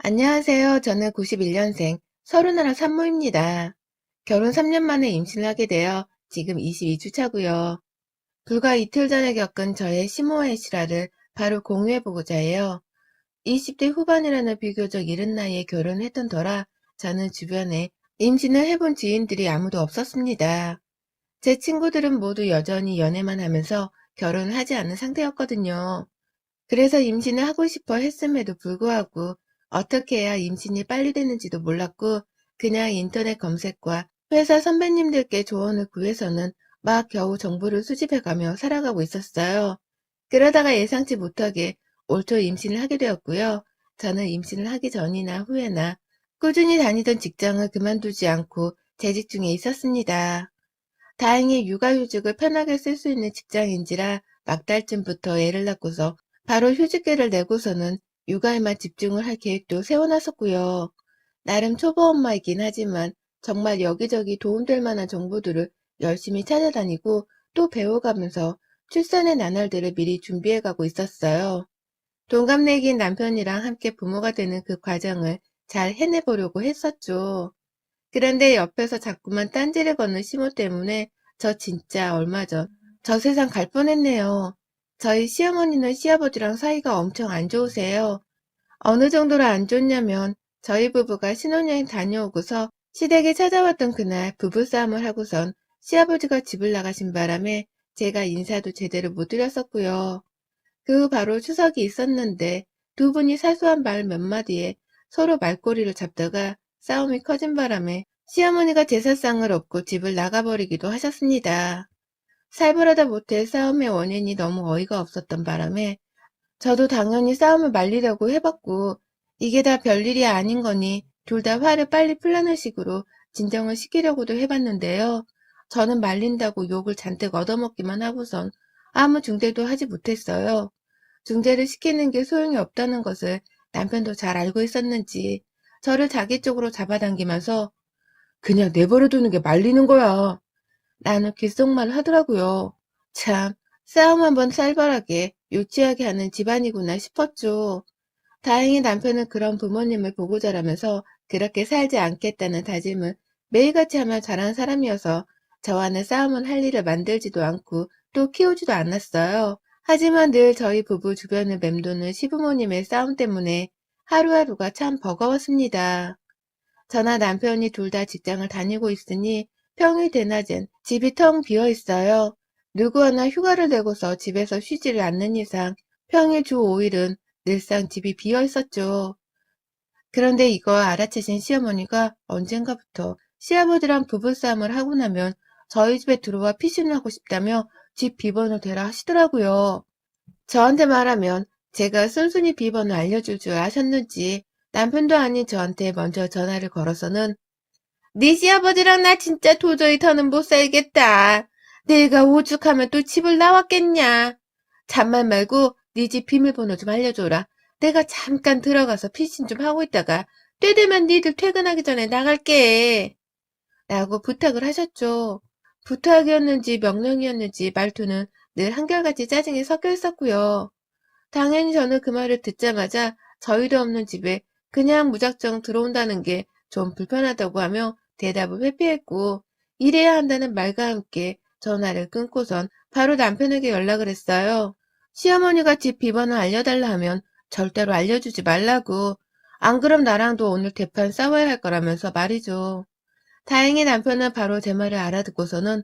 안녕하세요. 저는 91년생 30나 산모입니다. 결혼 3년 만에 임신을 하게 되어 지금 22주 차고요. 불과 이틀 전에 겪은 저의 심호흡 실화를 바로 공유해보고자 해요. 20대 후반이라는 비교적 이른 나이에 결혼했던 터라 저는 주변에 임신을 해본 지인들이 아무도 없었습니다. 제 친구들은 모두 여전히 연애만 하면서 결혼을 하지 않은 상태였거든요. 그래서 임신을 하고 싶어 했음에도 불구하고 어떻게 해야 임신이 빨리 되는지도 몰랐고 그냥 인터넷 검색과 회사 선배님들께 조언을 구해서는 막 겨우 정보를 수집해가며 살아가고 있었어요. 그러다가 예상치 못하게 올 초 임신을 하게 되었고요. 저는 임신을 하기 전이나 후에나 꾸준히 다니던 직장을 그만두지 않고 재직 중에 있었습니다. 다행히 육아휴직을 편하게 쓸 수 있는 직장인지라 막달쯤부터 애를 낳고서 바로 휴직계를 내고서는 육아에만 집중을 할 계획도 세워놨었고요. 나름 초보 엄마이긴 하지만 정말 여기저기 도움될 만한 정보들을 열심히 찾아다니고 또 배워가면서 출산의 나날들을 미리 준비해가고 있었어요. 동갑내기인 남편이랑 함께 부모가 되는 그 과정을 잘 해내보려고 했었죠. 그런데 옆에서 자꾸만 딴지를 거는 시모 때문에 저 진짜 얼마 전 저 세상 갈 뻔했네요. 저희 시어머니는 시아버지랑 사이가 엄청 안 좋으세요. 어느 정도로 안 좋냐면 저희 부부가 신혼여행 다녀오고서 시댁에 찾아왔던 그날 부부싸움을 하고선 시아버지가 집을 나가신 바람에 제가 인사도 제대로 못 드렸었고요. 그 후 바로 추석이 있었는데 두 분이 사소한 말 몇 마디에 서로 말꼬리를 잡다가 싸움이 커진 바람에 시어머니가 제사상을 업고 집을 나가버리기도 하셨습니다. 살벌하다 못해 싸움의 원인이 너무 어이가 없었던 바람에 저도 당연히 싸움을 말리려고 해봤고 이게 다 별일이 아닌 거니 둘 다 화를 빨리 풀라는 식으로 진정을 시키려고도 해봤는데요. 저는 말린다고 욕을 잔뜩 얻어먹기만 하고선 아무 중재도 하지 못했어요. 중재를 시키는 게 소용이 없다는 것을 남편도 잘 알고 있었는지 저를 자기 쪽으로 잡아당기면서 그냥 내버려 두는 게 말리는 거야. 나는 귓속말 하더라고요. 참, 싸움 한번 살벌하게, 유치하게 하는 집안이구나 싶었죠. 다행히 남편은 그런 부모님을 보고 자라면서 그렇게 살지 않겠다는 다짐을 매일같이 하며 자란 사람이어서 저와는 싸움을 할 일을 만들지도 않고 또 키우지도 않았어요. 하지만 늘 저희 부부 주변을 맴도는 시부모님의 싸움 때문에 하루하루가 참 버거웠습니다. 저나 남편이 둘 다 직장을 다니고 있으니 평일 대낮엔 집이 텅 비어 있어요. 누구 하나 휴가를 내고서 집에서 쉬지를 않는 이상 평일 주 5일은 늘상 집이 비어 있었죠. 그런데 이거 알아채신 시어머니가 언젠가부터 시아버지랑 부부싸움을 하고 나면 저희 집에 들어와 피신을 하고 싶다며 집 비번을 대라 하시더라고요. 저한테 말하면 제가 순순히 비번을 알려줄 줄 아셨는지 남편도 아닌 저한테 먼저 전화를 걸어서는 네 시아버지랑 나 진짜 도저히 더는 못 살겠다. 내가 오죽하면 또 집을 나왔겠냐. 잠만 말고 네 집 비밀번호 좀 알려줘라. 내가 잠깐 들어가서 피신 좀 하고 있다가 때 되면 니들 퇴근하기 전에 나갈게. 라고 부탁을 하셨죠. 부탁이었는지 명령이었는지 말투는 늘 한결같이 짜증이 섞여 있었고요. 당연히 저는 그 말을 듣자마자 저희도 없는 집에 그냥 무작정 들어온다는 게 좀 불편하다고 하며 대답을 회피했고 이래야 한다는 말과 함께 전화를 끊고선 바로 남편에게 연락을 했어요. 시어머니가 집 비번을 알려달라 하면 절대로 알려주지 말라고. 안 그럼 나랑도 오늘 대판 싸워야 할 거라면서 말이죠. 다행히 남편은 바로 제 말을 알아듣고서는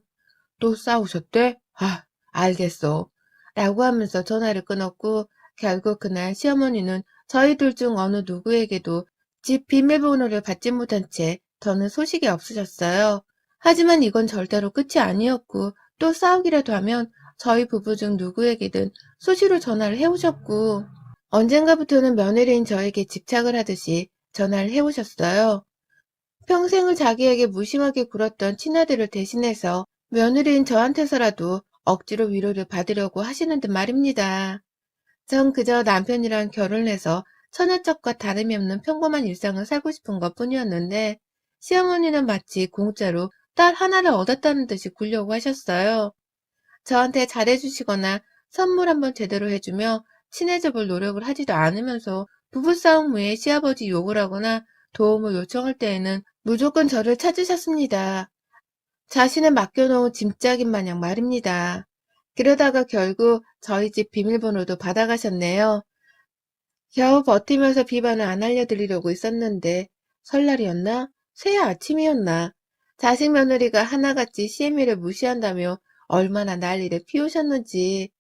또 싸우셨대? 아, 알겠어. 라고 하면서 전화를 끊었고 결국 그날 시어머니는 저희 둘 중 어느 누구에게도 집 비밀번호를 받지 못한 채 더는 소식이 없으셨어요. 하지만 이건 절대로 끝이 아니었고 또 싸우기라도 하면 저희 부부 중 누구에게든 수시로 전화를 해오셨고 언젠가부터는 며느리인 저에게 집착을 하듯이 전화를 해오셨어요. 평생을 자기에게 무심하게 굴었던 친아들을 대신해서 며느리인 저한테서라도 억지로 위로를 받으려고 하시는 듯 말입니다. 전 그저 남편이랑 결혼해서 처녀짝과 다름이 없는 평범한 일상을 살고 싶은 것뿐이었는데 시어머니는 마치 공짜로 딸 하나를 얻었다는 듯이 굴려고 하셨어요. 저한테 잘해주시거나 선물 한번 제대로 해주며 친해져 볼 노력을 하지도 않으면서 부부싸움 후에 시아버지 욕을 하거나 도움을 요청할 때에는 무조건 저를 찾으셨습니다. 자신을 맡겨놓은 짐짝인 마냥 말입니다. 그러다가 결국 저희 집 비밀번호도 받아가셨네요. 겨우 버티면서 비번을 안 알려드리려고 있었는데 설날이었나? 새해 아침이었나? 자식 며느리가 하나같이 CM이를 무시한다며 얼마나 난리를 피우셨는지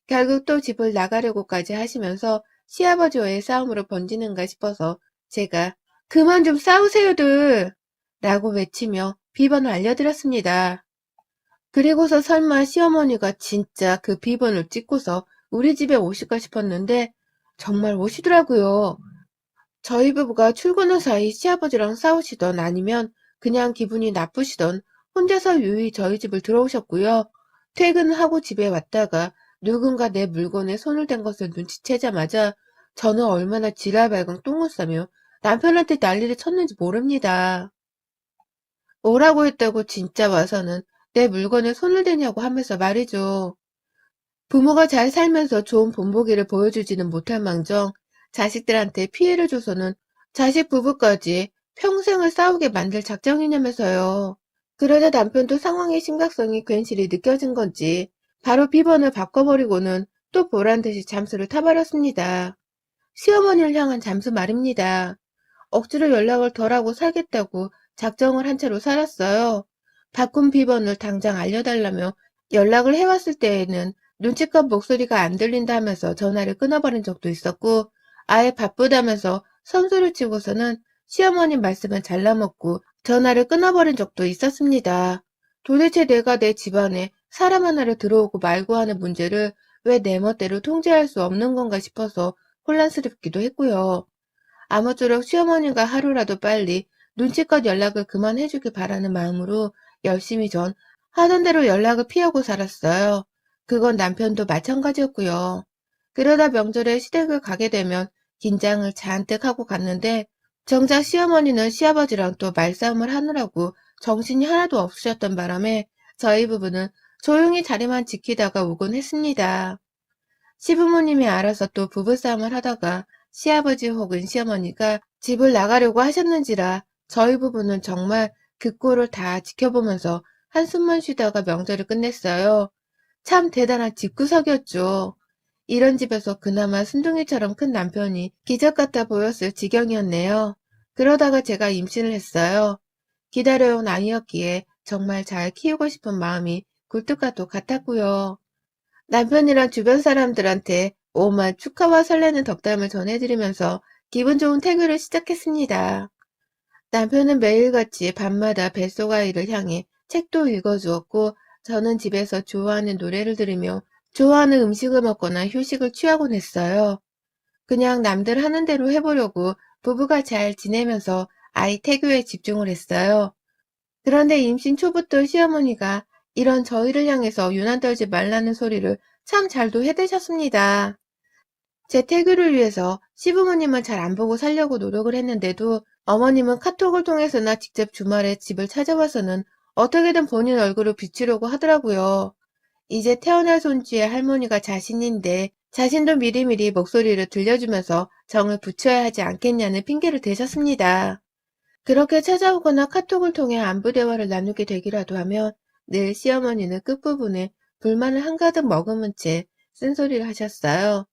결국 또 집을 나가려고까지 하시면서 시아버지와의 싸움으로 번지는가 싶어서 제가 그만 좀 싸우세요들! 라고 외치며 비번을 알려드렸습니다. 그리고서 설마 시어머니가 진짜 그 비번을 찍고서 우리 집에 오실까 싶었는데 정말 오시더라고요. 저희 부부가 출근후 사이 시아버지랑 싸우시던 아니면 그냥 기분이 나쁘시던 혼자서 유유히 저희 집을 들어오셨고요. 퇴근하고 집에 왔다가 누군가 내 물건에 손을 댄 것을 눈치채자마자 저는 얼마나 지랄발광 똥을 싸며 남편한테 난리를 쳤는지 모릅니다. 오라고 했다고 진짜 와서는 내 물건에 손을 대냐고 하면서 말이죠. 부모가 잘 살면서 좋은 본보기를 보여주지는 못할 망정 자식들한테 피해를 줘서는 자식 부부까지 평생을 싸우게 만들 작정이냐면서요. 그러자 남편도 상황의 심각성이 괜시리 느껴진 건지 바로 비번을 바꿔버리고는 또 보란듯이 잠수를 타버렸습니다. 시어머니를 향한 잠수 말입니다. 억지로 연락을 덜하고 살겠다고 작정을 한 채로 살았어요. 바꾼 비번을 당장 알려달라며 연락을 해왔을 때에는 눈치껏 목소리가 안 들린다면서 전화를 끊어버린 적도 있었고 아예 바쁘다면서 선수를 치고서는 시어머니 말씀을 잘라먹고 전화를 끊어버린 적도 있었습니다. 도대체 내가 내 집안에 사람 하나를 들어오고 말고 하는 문제를 왜 내 멋대로 통제할 수 없는 건가 싶어서 혼란스럽기도 했고요. 아무쪼록 시어머니가 하루라도 빨리 눈치껏 연락을 그만해주길 바라는 마음으로 열심히 전 하던 대로 연락을 피하고 살았어요. 그건 남편도 마찬가지였고요. 그러다 명절에 시댁을 가게 되면 긴장을 잔뜩 하고 갔는데 정작 시어머니는 시아버지랑 또 말싸움을 하느라고 정신이 하나도 없으셨던 바람에 저희 부부는 조용히 자리만 지키다가 오곤 했습니다. 시부모님이 알아서 또 부부싸움을 하다가 시아버지 혹은 시어머니가 집을 나가려고 하셨는지라 저희 부부는 정말 그 꼴을 다 지켜보면서 한숨만 쉬다가 명절을 끝냈어요. 참 대단한 집구석이었죠. 이런 집에서 그나마 순둥이처럼 큰 남편이 기적 같아 보였을 지경이었네요. 그러다가 제가 임신을 했어요. 기다려온 아이였기에 정말 잘 키우고 싶은 마음이 굴뚝과도 같았고요. 남편이랑 주변 사람들한테 오만 축하와 설레는 덕담을 전해드리면서 기분 좋은 태교를 시작했습니다. 남편은 매일같이 밤마다 뱃속아이를 향해 책도 읽어주었고 저는 집에서 좋아하는 노래를 들으며 좋아하는 음식을 먹거나 휴식을 취하곤 했어요. 그냥 남들 하는 대로 해보려고 부부가 잘 지내면서 아이 태교에 집중을 했어요. 그런데 임신 초부터 시어머니가 이런 저희를 향해서 유난 떨지 말라는 소리를 참 잘도 해대셨습니다. 제 태교를 위해서 시부모님은 잘 안 보고 살려고 노력을 했는데도 어머님은 카톡을 통해서나 직접 주말에 집을 찾아와서는 어떻게든 본인 얼굴을 비추려고 하더라고요. 이제 태어날 손주의 할머니가 자신인데 자신도 미리미리 목소리를 들려주면서 정을 붙여야 하지 않겠냐는 핑계를 대셨습니다. 그렇게 찾아오거나 카톡을 통해 안부 대화를 나누게 되기라도 하면 늘 시어머니는 끝부분에 불만을 한가득 머금은 채 쓴소리를 하셨어요.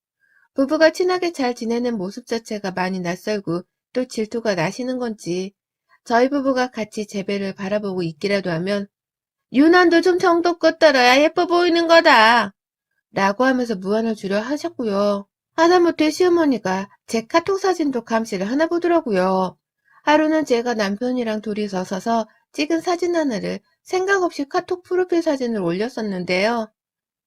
부부가 친하게 잘 지내는 모습 자체가 많이 낯설고 또 질투가 나시는 건지 저희 부부가 같이 재배를 바라보고 있기라도 하면 유난도 좀 정도껏 떨어야 예뻐 보이는 거다 라고 하면서 무안을 주려 하셨고요. 하다못해 시어머니가 제 카톡 사진도 감시를 하나 보더라고요. 하루는 제가 남편이랑 둘이서 서서 찍은 사진 하나를 생각 없이 카톡 프로필 사진을 올렸었는데요.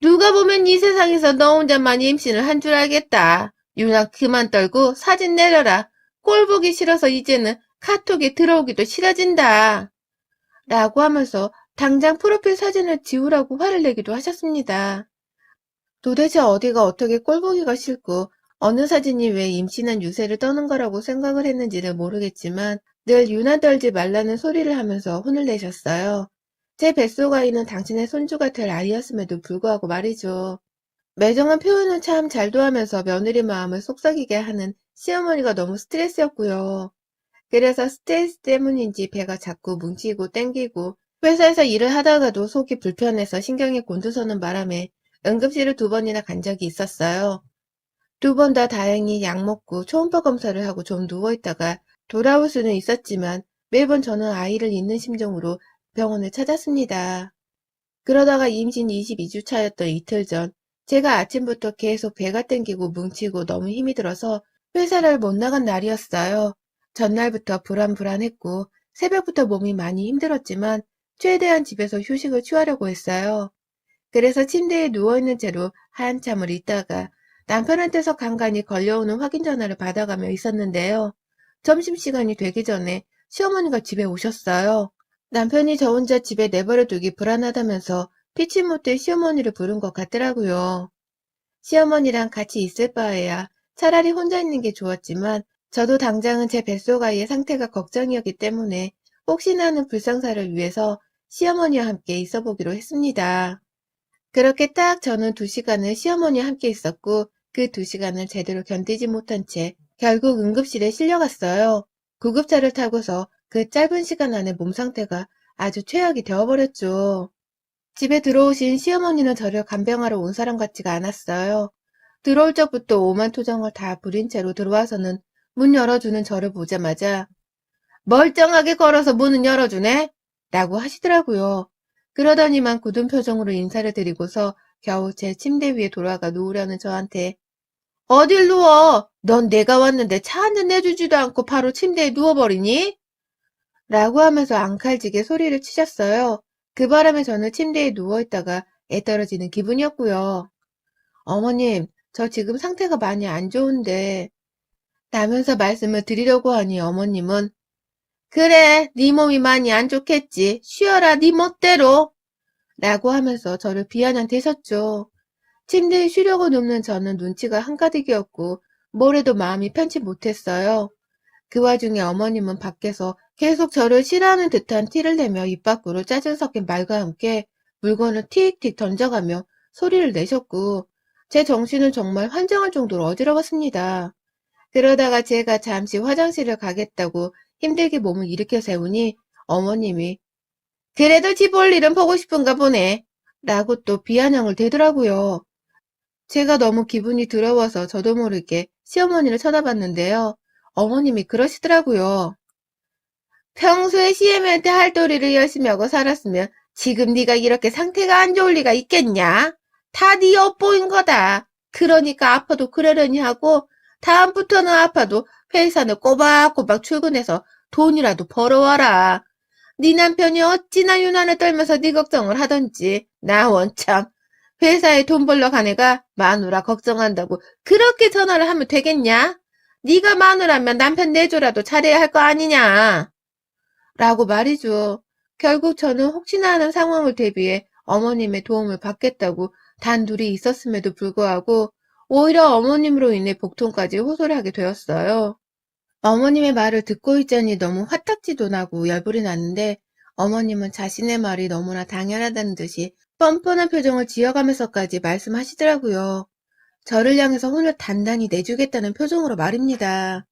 누가 보면 이 세상에서 너 혼자만 임신을 한 줄 알겠다. 유나 그만 떨고 사진 내려라. 꼴 보기 싫어서 이제는 카톡에 들어오기도 싫어진다. 라고 하면서 당장 프로필 사진을 지우라고 화를 내기도 하셨습니다. 도대체 어디가 어떻게 꼴 보기가 싫고 어느 사진이 왜 임신한 유세를 떠는 거라고 생각을 했는지는 모르겠지만 늘 유난 떨지 말라는 소리를 하면서 혼을 내셨어요. 제 뱃속 아이는 당신의 손주가 될 아이였음에도 불구하고 말이죠. 매정한 표현은 참 잘도 하면서 며느리 마음을 속삭이게 하는 시어머니가 너무 스트레스였고요. 그래서 스트레스 때문인지 배가 자꾸 뭉치고 땡기고 회사에서 일을 하다가도 속이 불편해서 신경이 곤두서는 바람에 응급실을 2번이나 간 적이 있었어요. 2번 다 다행히 약 먹고 초음파 검사를 하고 좀 누워있다가 돌아올 수는 있었지만 매번 저는 아이를 잊는 심정으로 병원을 찾았습니다. 그러다가 임신 22주 차였던 이틀 전, 제가 아침부터 계속 배가 땡기고 뭉치고 너무 힘이 들어서 회사를 못 나간 날이었어요. 전날부터 불안불안했고 새벽부터 몸이 많이 힘들었지만 최대한 집에서 휴식을 취하려고 했어요. 그래서 침대에 누워있는 채로 한참을 있다가 남편한테서 간간히 걸려오는 확인 전화를 받아가며 있었는데요. 점심시간이 되기 전에 시어머니가 집에 오셨어요. 남편이 저 혼자 집에 내버려 두기 불안하다면서 피치 못해 시어머니를 부른 것 같더라고요. 시어머니랑 같이 있을 바에야 차라리 혼자 있는 게 좋았지만 저도 당장은 제 뱃속 아이의 상태가 걱정이었기 때문에 혹시나 하는 불상사를 위해서 시어머니와 함께 있어 보기로 했습니다. 그렇게 딱 저는 2시간을 시어머니와 함께 있었고 그 2시간을 제대로 견디지 못한 채 결국 응급실에 실려갔어요. 구급차를 타고서 그 짧은 시간 안에 몸 상태가 아주 최악이 되어버렸죠. 집에 들어오신 시어머니는 저를 간병하러 온 사람 같지가 않았어요. 들어올 적부터 오만 토정을 다 부린 채로 들어와서는 문 열어주는 저를 보자마자 멀쩡하게 걸어서 문은 열어주네? 라고 하시더라고요. 그러더니만 굳은 표정으로 인사를 드리고서 겨우 제 침대 위에 돌아가 누우려는 저한테 어딜 누워? 넌 내가 왔는데 차 한 잔 내주지도 않고 바로 침대에 누워버리니? 라고 하면서 앙칼지게 소리를 치셨어요. 그 바람에 저는 침대에 누워있다가 애 떨어지는 기분이었고요. 어머님, 저 지금 상태가 많이 안 좋은데 라면서 말씀을 드리려고 하니 어머님은 그래, 네 몸이 많이 안 좋겠지. 쉬어라, 네 멋대로. 라고 하면서 저를 비아냥대셨죠. 침대에 쉬려고 눕는 저는 눈치가 한가득이었고 뭘 해도 마음이 편치 못했어요. 그 와중에 어머님은 밖에서 계속 저를 싫어하는 듯한 티를 내며 입 밖으로 짜증 섞인 말과 함께 물건을 틱틱 던져가며 소리를 내셨고 제 정신은 정말 환장할 정도로 어지러웠습니다. 그러다가 제가 잠시 화장실을 가겠다고 힘들게 몸을 일으켜 세우니 어머님이 그래도 집 올 일은 보고 싶은가 보네 라고 또 비아냥을 대더라고요. 제가 너무 기분이 더러워서 저도 모르게 시어머니를 쳐다봤는데요. 어머님이 그러시더라고요. 평소에 시애미한테 할 도리를 열심히 하고 살았으면 지금 네가 이렇게 상태가 안 좋을 리가 있겠냐? 다 네 엿보인 거다. 그러니까 아파도 그러려니 하고 다음부터는 아파도 회사는 꼬박꼬박 출근해서 돈이라도 벌어와라. 네 남편이 어찌나 유난을 떨면서 네 걱정을 하던지 나 원참 회사에 돈 벌러 가네가 마누라 걱정한다고 그렇게 전화를 하면 되겠냐? 네가 마누라면 남편 내조라도 잘해야 할 거 아니냐? 라고 말이죠. 결국 저는 혹시나 하는 상황을 대비해 어머님의 도움을 받겠다고 단둘이 있었음에도 불구하고 오히려 어머님으로 인해 복통까지 호소를 하게 되었어요. 어머님의 말을 듣고 있자니 너무 화딱지도 나고 열불이 났는데 어머님은 자신의 말이 너무나 당연하다는 듯이 뻔뻔한 표정을 지어가면서까지 말씀하시더라고요. 저를 향해서 혼을 단단히 내주겠다는 표정으로 말입니다.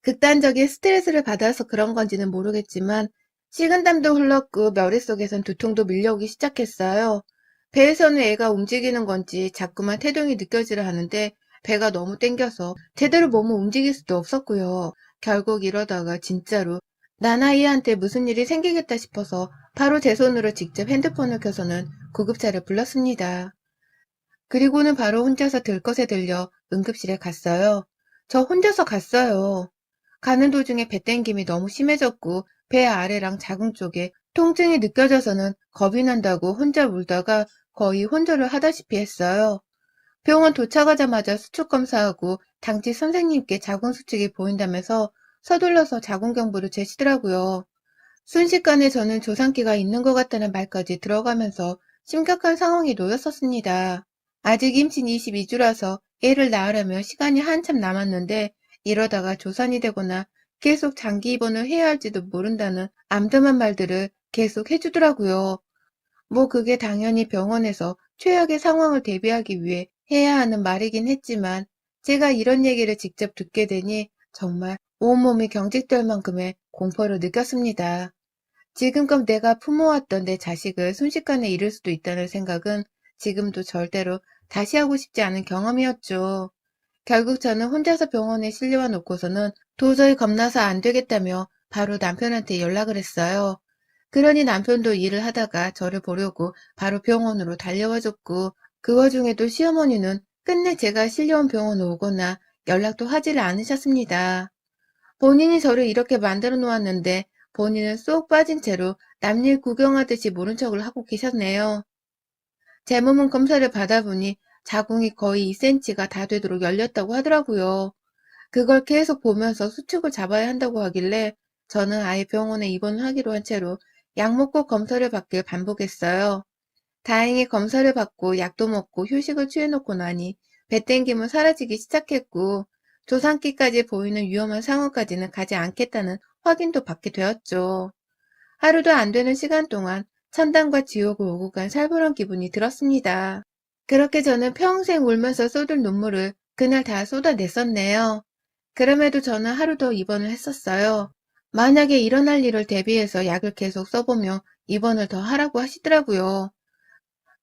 극단적인 스트레스를 받아서 그런 건지는 모르겠지만 식은땀도 흘렀고 머릿속에선 두통도 밀려오기 시작했어요. 배에서는 애가 움직이는 건지 자꾸만 태동이 느껴지려 하는데 배가 너무 땡겨서 제대로 몸을 움직일 수도 없었고요. 결국 이러다가 진짜로 나나이한테 무슨 일이 생기겠다 싶어서 바로 제 손으로 직접 핸드폰을 켜서는 구급차를 불렀습니다. 그리고는 바로 혼자서 들것에 들려 응급실에 갔어요. 저 혼자서 갔어요. 가는 도중에 배 땡김이 너무 심해졌고 배 아래랑 자궁 쪽에 통증이 느껴져서는 겁이 난다고 혼자 울다가 거의 혼절을 하다시피 했어요. 병원 도착하자마자 수축 검사하고 당직 선생님께 자궁 수축이 보인다면서 서둘러서 자궁경부를 재시더라고요. 순식간에 저는 조산기가 있는 것 같다는 말까지 들어가면서 심각한 상황에 놓였었습니다. 아직 임신 22주라서 애를 낳으려면 시간이 한참 남았는데 이러다가 조산이 되거나 계속 장기 입원을 해야 할지도 모른다는 암담한 말들을 계속 해주더라고요. 뭐 그게 당연히 병원에서 최악의 상황을 대비하기 위해 해야 하는 말이긴 했지만 제가 이런 얘기를 직접 듣게 되니 정말 온몸이 경직될 만큼의 공포를 느꼈습니다. 지금껏 내가 품어왔던 내 자식을 순식간에 잃을 수도 있다는 생각은 지금도 절대로 다시 하고 싶지 않은 경험이었죠. 결국 저는 혼자서 병원에 실려와 놓고서는 도저히 겁나서 안 되겠다며 바로 남편한테 연락을 했어요. 그러니 남편도 일을 하다가 저를 보려고 바로 병원으로 달려와 줬고, 그 와중에도 시어머니는 끝내 제가 실려온 병원에 오거나 연락도 하지를 않으셨습니다. 본인이 저를 이렇게 만들어 놓았는데 본인은 쏙 빠진 채로 남일 구경하듯이 모른 척을 하고 계셨네요. 제 몸은 검사를 받아보니 자궁이 거의 2cm가 다 되도록 열렸다고 하더라고요. 그걸 계속 보면서 수축을 잡아야 한다고 하길래 저는 아예 병원에 입원하기로 한 채로 약 먹고 검사를 받길 반복했어요. 다행히 검사를 받고 약도 먹고 휴식을 취해놓고 나니 배 땡김은 사라지기 시작했고, 조산기까지 보이는 위험한 상황까지는 가지 않겠다는 확인도 받게 되었죠. 하루도 안 되는 시간 동안 천당과 지옥을 오고 간 살벌한 기분이 들었습니다. 그렇게 저는 평생 울면서 쏟을 눈물을 그날 다 쏟아냈었네요. 그럼에도 저는 하루 더 입원을 했었어요. 만약에 일어날 일을 대비해서 약을 계속 써보며 입원을 더 하라고 하시더라고요.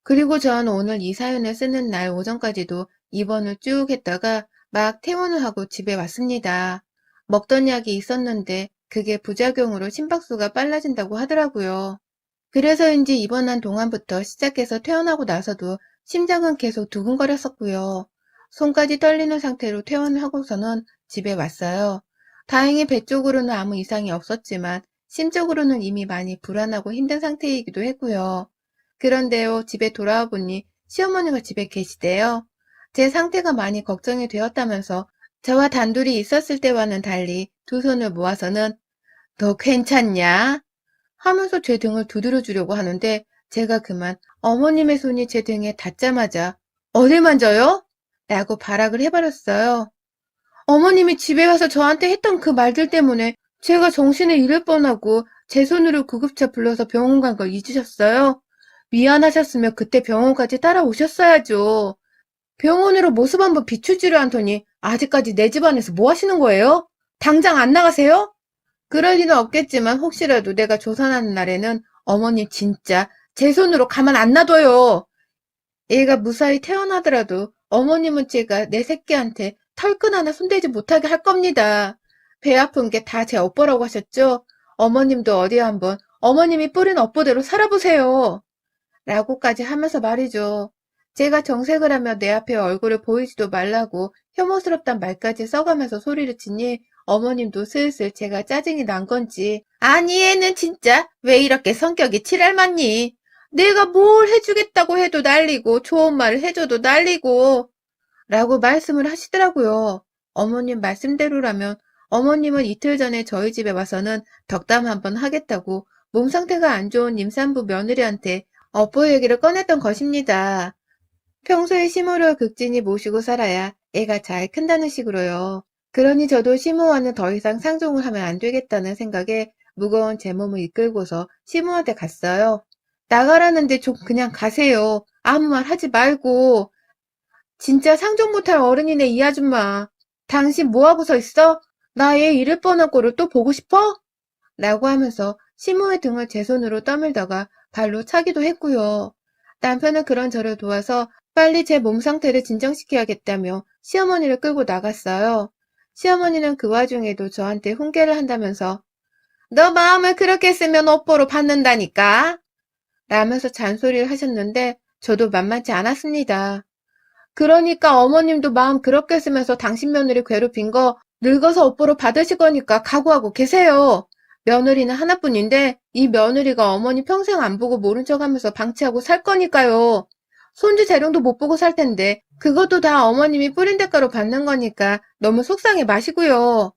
그리고 전 오늘 이 사연을 쓰는 날 오전까지도 입원을 쭉 했다가 막 퇴원을 하고 집에 왔습니다. 먹던 약이 있었는데 그게 부작용으로 심박수가 빨라진다고 하더라고요. 그래서인지 입원한 동안부터 시작해서 퇴원하고 나서도 심장은 계속 두근거렸었고요. 손까지 떨리는 상태로 퇴원을 하고서는 집에 왔어요. 다행히 배 쪽으로는 아무 이상이 없었지만 심적으로는 이미 많이 불안하고 힘든 상태이기도 했고요. 그런데요, 집에 돌아와 보니 시어머니가 집에 계시대요. 제 상태가 많이 걱정이 되었다면서 저와 단둘이 있었을 때와는 달리 두 손을 모아서는 "너 괜찮냐?" 하면서 제 등을 두드려 주려고 하는데, 제가 그만 어머님의 손이 제 등에 닿자마자 "어딜 만져요?" 라고 발악을 해버렸어요. 어머님이 집에 와서 저한테 했던 그 말들 때문에 제가 정신을 잃을 뻔하고 제 손으로 구급차 불러서 병원 간 걸 잊으셨어요? 미안하셨으면 그때 병원까지 따라오셨어야죠. 병원으로 모습 한번 비추지를 않더니 아직까지 내 집안에서 뭐 하시는 거예요? 당장 안 나가세요? 그럴 리는 없겠지만 혹시라도 내가 조산하는 날에는 어머님 진짜 제 손으로 가만 안 놔둬요. 얘가 무사히 태어나더라도 어머님은 제가 내 새끼한테 털끝 하나 손대지 못하게 할 겁니다. 배 아픈 게 다 제 업보라고 하셨죠? 어머님도 어디 한번 어머님이 뿌린 업보대로 살아보세요. 라고까지 하면서 말이죠. 제가 정색을 하며 내 앞에 얼굴을 보이지도 말라고 혐오스럽단 말까지 써가면서 소리를 치니 어머님도 슬슬 제가 짜증이 난 건지 "아니 얘는 진짜 왜 이렇게 성격이 칠할맞니? 내가 뭘 해주겠다고 해도 난리고 좋은 말을 해줘도 난리고" 라고 말씀을 하시더라고요. 어머님 말씀대로라면 어머님은 이틀 전에 저희 집에 와서는 덕담 한번 하겠다고 몸 상태가 안 좋은 임산부 며느리한테 업보 얘기를 꺼냈던 것입니다. 평소에 시모를 극진히 모시고 살아야 애가 잘 큰다는 식으로요. 그러니 저도 시모와는 더 이상 상종을 하면 안 되겠다는 생각에 무거운 제 몸을 이끌고서 시모한테 갔어요. 나가라는데 좀 그냥 가세요. 아무 말 하지 말고. 진짜 상종 못할 어른이네 이 아줌마. 당신 뭐하고 서 있어? 나 얘 잃을 뻔한 꼴을 또 보고 싶어? 라고 하면서 시모의 등을 제 손으로 떠밀다가 발로 차기도 했고요. 남편은 그런 저를 도와서 빨리 제 몸 상태를 진정시켜야겠다며 시어머니를 끌고 나갔어요. 시어머니는 그 와중에도 저한테 훈계를 한다면서 "너 마음을 그렇게 쓰면 업보로 받는다니까" 라면서 잔소리를 하셨는데 저도 만만치 않았습니다. 그러니까 어머님도 마음 그렇게 쓰면서 당신 며느리 괴롭힌 거 늙어서 업보로 받으실 거니까 각오하고 계세요. 며느리는 하나뿐인데 이 며느리가 어머니 평생 안 보고 모른 척하면서 방치하고 살 거니까요. 손주 재롱도 못 보고 살 텐데 그것도 다 어머님이 뿌린 대가로 받는 거니까 너무 속상해 마시고요.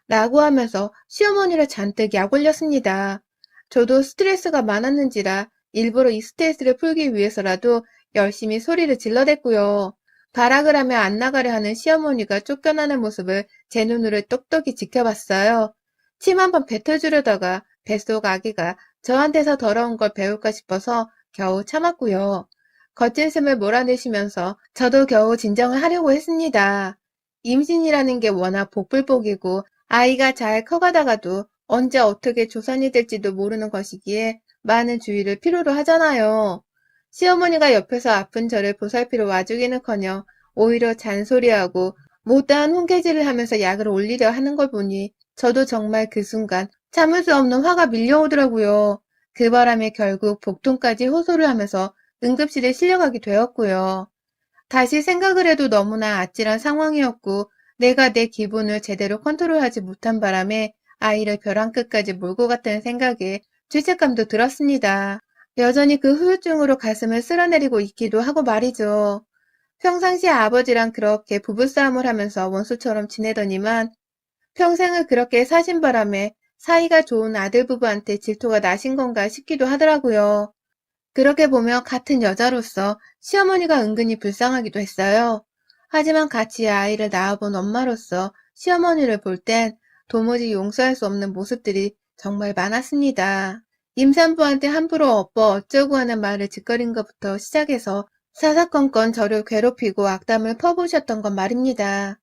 라고 하면서 시어머니를 잔뜩 약 올렸습니다. 저도 스트레스가 많았는지라 일부러 이 스트레스를 풀기 위해서라도 열심히 소리를 질러댔고요. 발악을 하며 안 나가려 하는 시어머니가 쫓겨나는 모습을 제 눈으로 똑똑히 지켜봤어요. 침 한번 뱉어주려다가 뱃속 아기가 저한테서 더러운 걸 배울까 싶어서 겨우 참았고요. 거친 숨을 몰아내시면서 저도 겨우 진정을 하려고 했습니다. 임신이라는 게 워낙 복불복이고 아이가 잘 커가다가도 언제 어떻게 조산이 될지도 모르는 것이기에 많은 주의를 필요로 하잖아요. 시어머니가 옆에서 아픈 저를 보살피러 와주기는커녕 오히려 잔소리하고 못다한 훈계질을 하면서 약을 올리려 하는 걸 보니 저도 정말 그 순간 참을 수 없는 화가 밀려오더라고요. 그 바람에 결국 복통까지 호소를 하면서 응급실에 실려가게 되었고요. 다시 생각을 해도 너무나 아찔한 상황이었고 내가 내 기분을 제대로 컨트롤하지 못한 바람에 아이를 벼랑 끝까지 몰고 갔다는 생각에 죄책감도 들었습니다. 여전히 그 후유증으로 가슴을 쓸어내리고 있기도 하고 말이죠. 평상시 아버지랑 그렇게 부부싸움을 하면서 원수처럼 지내더니만 평생을 그렇게 사신 바람에 사이가 좋은 아들 부부한테 질투가 나신 건가 싶기도 하더라고요. 그렇게 보면 같은 여자로서 시어머니가 은근히 불쌍하기도 했어요. 하지만 같이 아이를 낳아본 엄마로서 시어머니를 볼 땐 도무지 용서할 수 없는 모습들이 정말 많았습니다. 임산부한테 함부로 어쩌고 하는 말을 짓거린 것부터 시작해서 사사건건 저를 괴롭히고 악담을 퍼부으셨던 건 말입니다.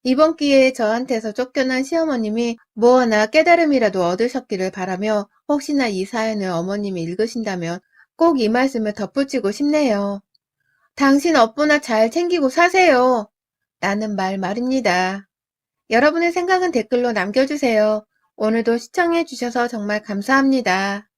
이번 기회에 저한테서 쫓겨난 시어머님이 뭐 하나 깨달음이라도 얻으셨기를 바라며 혹시나 이 사연을 어머님이 읽으신다면 꼭 이 말씀을 덧붙이고 싶네요. 당신 업보나 잘 챙기고 사세요. 라는 말입니다. 여러분의 생각은 댓글로 남겨주세요. 오늘도 시청해주셔서 정말 감사합니다.